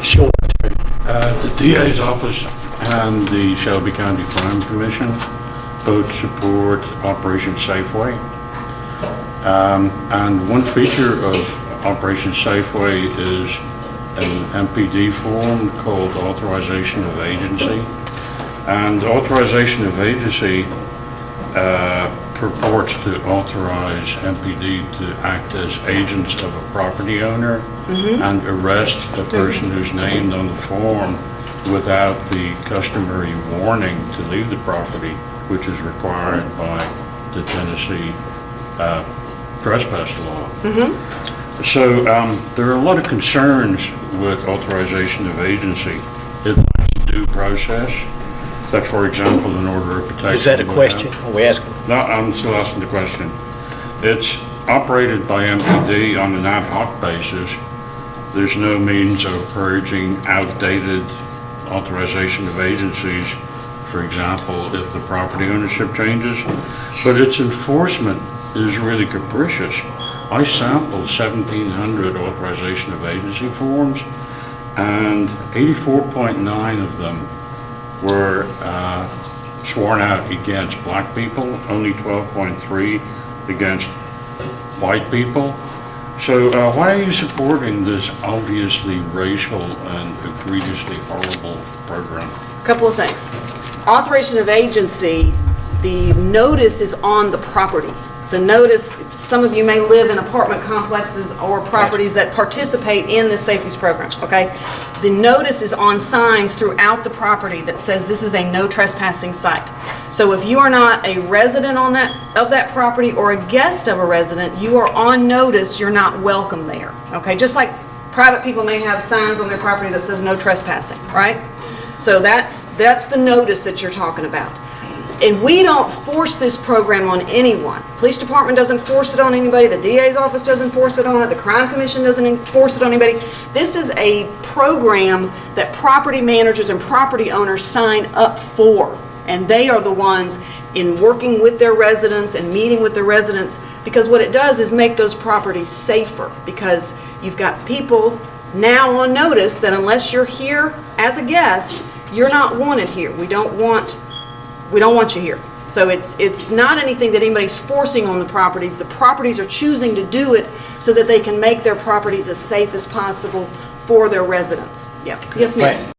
Sure. The DA's office and the Shelby County Crime Commission both support Operation Safeway. And one feature of Operation Safeway is an MPD form called Authorization of Agency. And Authorization of Agency purports to authorize MPD to act as agents of a property owner and arrest a person who's named on the form without the customary warning to leave the property, which is required by the Tennessee trespass law. So there are a lot of concerns with authorization of agency. It lacks due process. That, for example, in order of protection. Is that a question? Are we asking? No, I'm still asking the question. It's operated by MPD on an ad hoc basis. There's no means of purging outdated authorization of agencies, for example, if the property ownership changes. But its enforcement is really capricious. I sampled 1,700 authorization of agency forms, and 84.9 of them were sworn out against black people, only 12.3 against white people. So why are you supporting this obviously racial and egregiously horrible program? A couple of things. Authorization of agency, the notice is on the property. The notice, some of you may live in apartment complexes or properties that participate in the Safeties program, okay? The notice is on signs throughout the property that says this is a no trespassing site. So if you are not a resident of that property or a guest of a resident, you are on notice, you're not welcome there, okay? Just like private people may have signs on their property that says no trespassing, right? So that's the notice that you're talking about. And we don't force this program on anyone. Police department doesn't force it on anybody. The DA's office doesn't force it on it. The crime commission doesn't enforce it on anybody. This is a program that property managers and property owners sign up for. And they are the ones in working with their residents and meeting with their residents, because what it does is make those properties safer, because you've got people now on notice that unless you're here as a guest, you're not wanted here. We don't want you here. So it's not anything that anybody's forcing on the properties. The properties are choosing to do it so that they can make their properties as safe as possible for their residents. Yeah. Yes, ma'am.